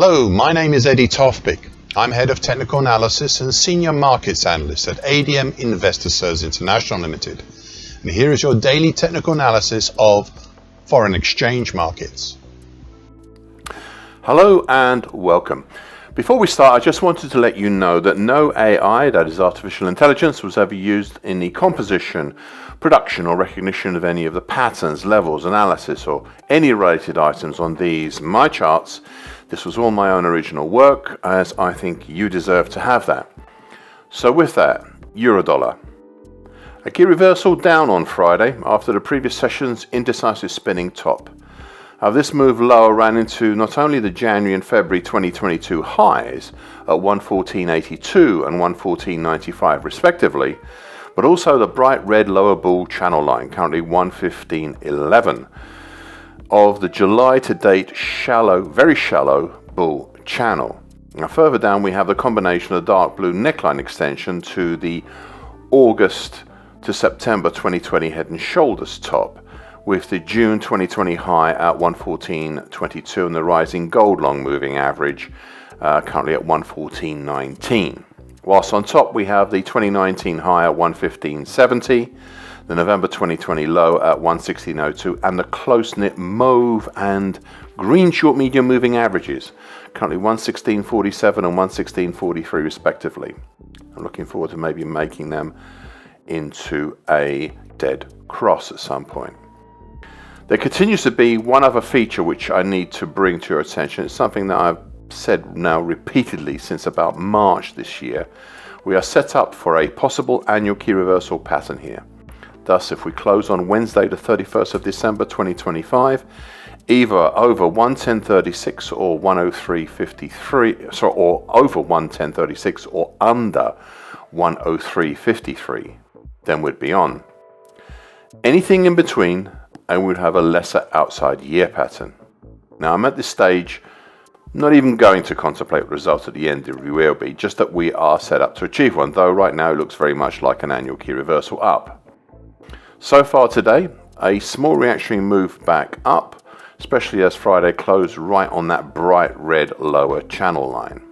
Hello, my name is Eddie Tofpik. I'm Head of Technical Analysis and Senior Markets Analyst at ADM Investor Services International Limited. And here is your daily technical analysis of foreign exchange markets. Hello and welcome. Before we start, I just wanted to let you know that no AI, that is artificial intelligence, was ever used in the composition, production or recognition of any of the patterns, levels, analysis or any related items on these, my charts. This was all my own original work, as I think you deserve to have that. So with that, Euro-dollar. A key reversal down on Friday after the previous session's indecisive spinning top. This move lower ran into not only the January and February 2022 highs at 114.82 and 114.95 respectively, but also the bright red lower bull channel line, currently 115.11, of the July to date very shallow bull channel. Now further down we have the combination of the dark blue neckline extension to the August to September 2020 head and shoulders top, with the June 2020 high at 114.22 and the rising gold long moving average currently at 114.19. Whilst on top we have the 2019 high at 115.70, the November 2020 low at 116.02 and the close-knit mauve and green short medium moving averages, currently 116.47 and 116.43 respectively. I'm looking forward to maybe making them into a dead cross at some point. There continues to be one other feature which I need to bring to your attention. It's something that I've said now repeatedly since about March this year. We are set up for a possible annual key reversal pattern here. Thus, if we close on Wednesday the 31st of December 2025, either over 110.36 or 103.53, or over 110.36 or under 103.53, then we'd be on. Anything in between, and we'd have a lesser outside year pattern. Now I'm at this stage not even going to contemplate the result at the end of the will be, just that we are set up to achieve one, though right now it looks very much like an annual key reversal up. So far today, a small reactionary move back up, especially as Friday closed right on that bright red lower channel line.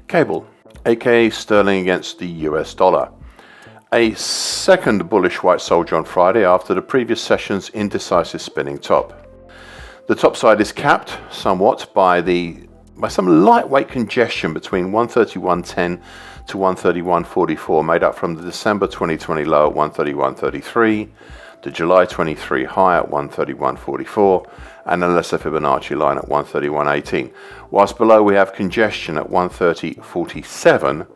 Cable, aka sterling against the US dollar. A second bullish white soldier on Friday after the previous session's indecisive spinning top. The top side is capped somewhat by some lightweight congestion between 131.10 to 131.44, made up from the December 2020 low at 131.33, the July 23 high at 131.44, and a lesser Fibonacci line at 131.18. Whilst below we have congestion at 130.47,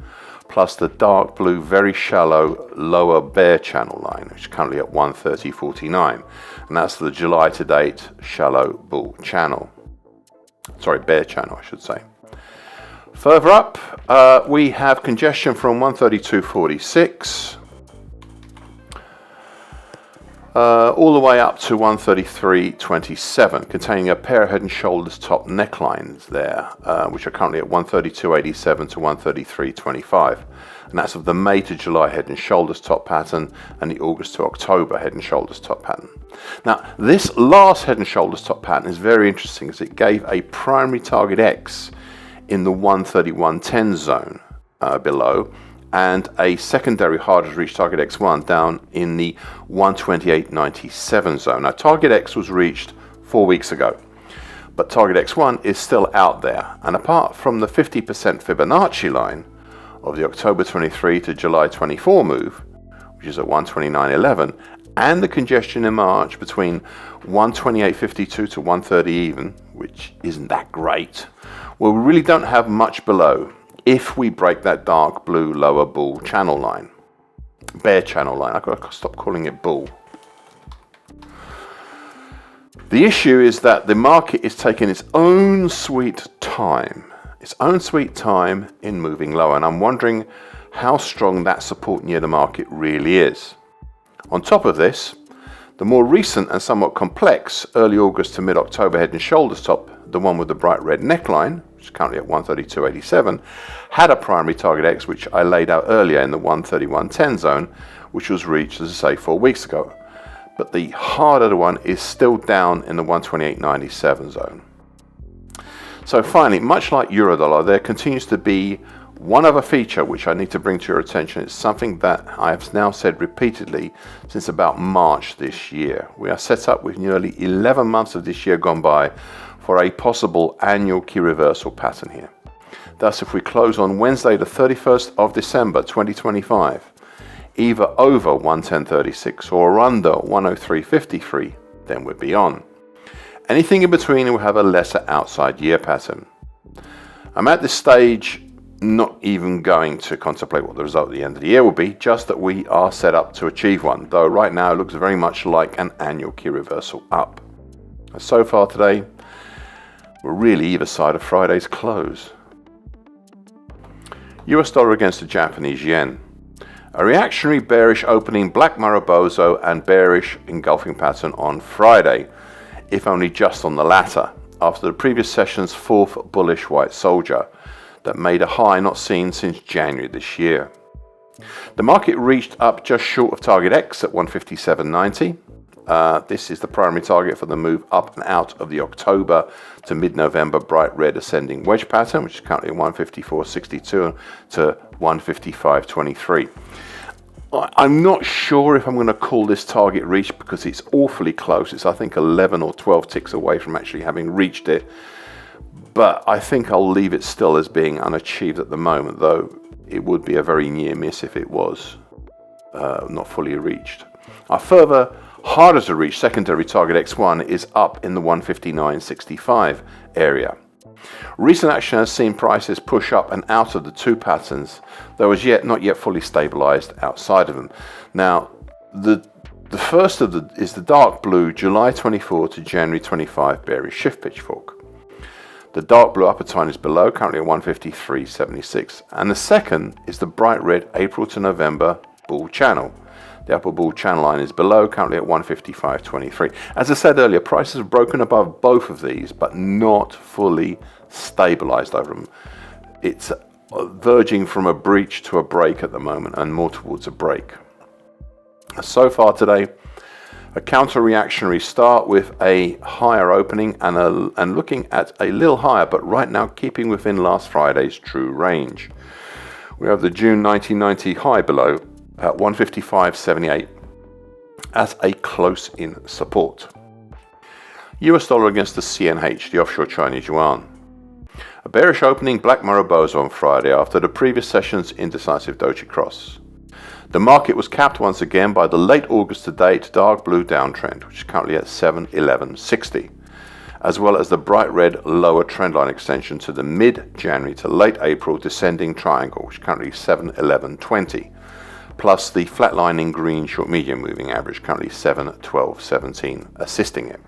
plus the dark blue very shallow lower bear channel line, which is currently at 130.49, and that's the July to date shallow bull channel. Sorry, bear channel I should say. Further up we have congestion from 132.46 all the way up to 133.27, containing a pair of head and shoulders top necklines there, which are currently at 132.87 to 133.25, and that's of the May to July head and shoulders top pattern and the August to October head and shoulders top pattern. Now this last head and shoulders top pattern is very interesting, as it gave a primary target X in the 131.10 zone below, and a secondary hardest reach target X1 down in the 128.97 zone. Now target X was reached 4 weeks ago, but target X1 is still out there, and apart from the 50% Fibonacci line of the October 23 to July 24 move, which is at 129.11, and the congestion in March between 128.52 to 130 even, which isn't that great, well, we really don't have much below if we break that dark blue lower bull channel line, bear channel line. I've got to stop calling it bull. The issue is that the market is taking its own sweet time in moving lower, and I'm wondering how strong that support near the market really is. On top of this, the more recent and somewhat complex early August to mid-October head and shoulders top, the one with the bright red neckline, which is currently at 132.87, had a primary target X, which I laid out earlier in the 131.10 zone, which was reached, as I say, 4 weeks ago. but the harder one is still down in the 128.97 zone. So finally, much like Eurodollar, there continues to be one other feature which I need to bring to your attention. It's something that I have now said repeatedly since about March this year. We are set up with nearly 11 months of this year gone by for a possible annual key reversal pattern here. Thus, if we close on Wednesday the 31st of December 2025, either over 110.36 or under 103.53, then we're beyond. Anything in between will have a lesser outside year pattern. I'm at this stage not even going to contemplate what the result at the end of the year will be, just that we are set up to achieve one, though right now it looks very much like an annual key reversal up. So far today, we're really either side of Friday's close. US dollar against the Japanese yen. A reactionary bearish opening Black Marubozu and bearish engulfing pattern on Friday, if only just on the latter, after the previous session's fourth bullish white soldier that made a high not seen since January this year. The market reached up just short of target X at 157.90. This is the primary target for the move up and out of the October to mid-November bright red ascending wedge pattern, which is currently 154.62 to 155.23. I'm not sure if I'm going to call this target reached because it's awfully close. It's I think 11 or 12 ticks away from actually having reached it. But I think I'll leave it still as being unachieved at the moment, though it would be a very near miss if it was not fully reached. Our further harder to reach secondary target X1 is up in the 159.65 area. Recent action has seen prices push up and out of the two patterns, though as yet not yet fully stabilized outside of them. Now, the first of is the dark blue July 24 to January 25 bearish shift pitchfork. The dark blue upper time is below, currently at 153.76, and the second is the bright red April to November bull channel. The upper bull channel line is below, currently at 155.23. As I said earlier, prices have broken above both of these, but not fully stabilized over them. It's verging from a breach to a break at the moment, and more towards a break. So far today, a counter-reactionary start with a higher opening and looking at a little higher, but right now keeping within last Friday's true range. We have the June 1990 high below at 155.78 as a close-in support. US dollar against the CNH, the offshore Chinese yuan. A bearish opening Black Marubozu on Friday after the previous session's indecisive doji cross. The market was capped once again by the late August to date dark blue downtrend, which is currently at 711.60, as well as the bright red lower trendline extension to the mid-January to late April descending triangle, which is currently 711.20, plus the flatlining green short medium moving average, currently 712.17, assisting it.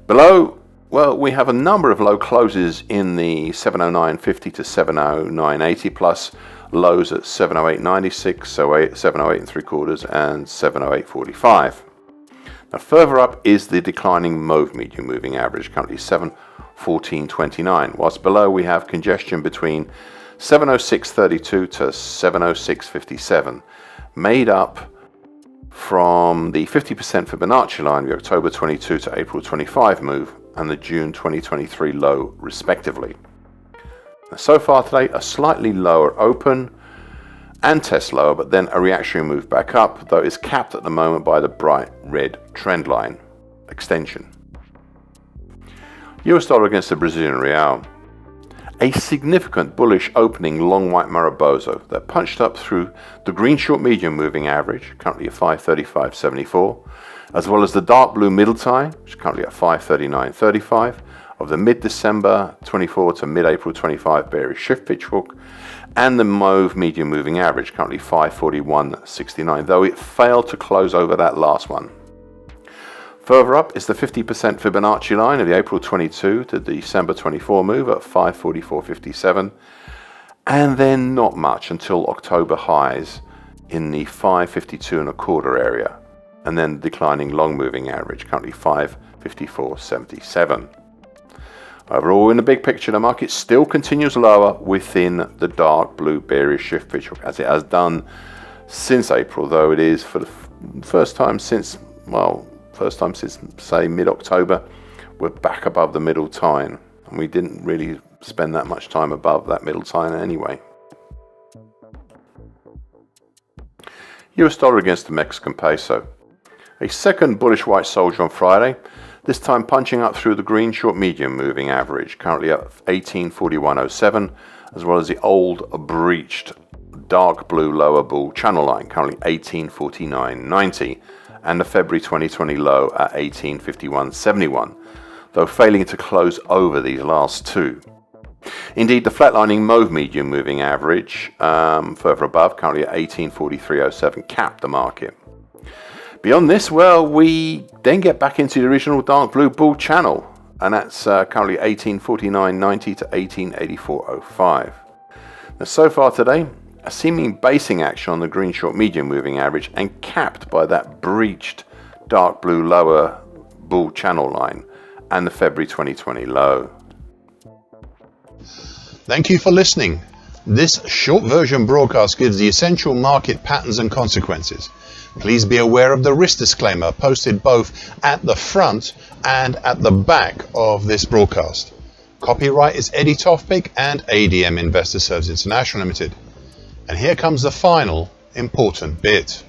Below, well, we have a number of low closes in the 709.50 to 709.80, plus lows at 708.96, 708 3/4, and 708.45. Now further up is the declining mauve medium moving average, currently 714.29, whilst below we have congestion between 706.32 to 706.57, made up from the 50% Fibonacci line, the October 22 to April 25 move, and the June 2023 low respectively. So far today, a slightly lower open and test lower, but then a reactionary move back up, though it's capped at the moment by the bright red trend line extension. US dollar against the Brazilian real. A significant bullish opening long white Marubozu that punched up through the green short medium moving average, currently at 535.74, as well as the dark blue middle tie, which is currently at 539.35, of the mid-December 24 to mid-April 25 bearish shift pitchfork, and the mauve medium moving average, currently 541.69, though it failed to close over that last one. Further up is the 50% Fibonacci line of the April 22 to December 24 move at 544.57, and then not much until October highs in the 552.25 area, and then declining long moving average, currently 554.77. Overall, in the big picture, the market still continues lower within the dark blue bearish shift pitchfork, as it has done since April, though it is for the first time since well, first time since, say, mid-October, we're back above the middle time. And we didn't really spend that much time above that middle time anyway. US dollar against the Mexican peso. A second bullish white soldier on Friday, this time punching up through the green short medium moving average, currently at 1841.07, as well as the old breached dark blue lower bull channel line, currently 1849.90, and the February 2020 low at 1851.71, though failing to close over these last two. Indeed, the flatlining mauve medium moving average, further above, currently at 1843.07, capped the market. Beyond this, well, we then get back into the original dark blue bull channel, and that's currently 1849.90 to 1884.05. Now, so far today, a seeming basing action on the green short medium moving average and capped by that breached dark blue lower bull channel line and the February 2020 low. Thank you for listening. This short version broadcast gives the essential market patterns and consequences. Please be aware of the risk disclaimer posted both at the front and at the back of this broadcast. Copyright is Eddie Tofpik and ADM Investor Services International Limited. And here comes the final important bit.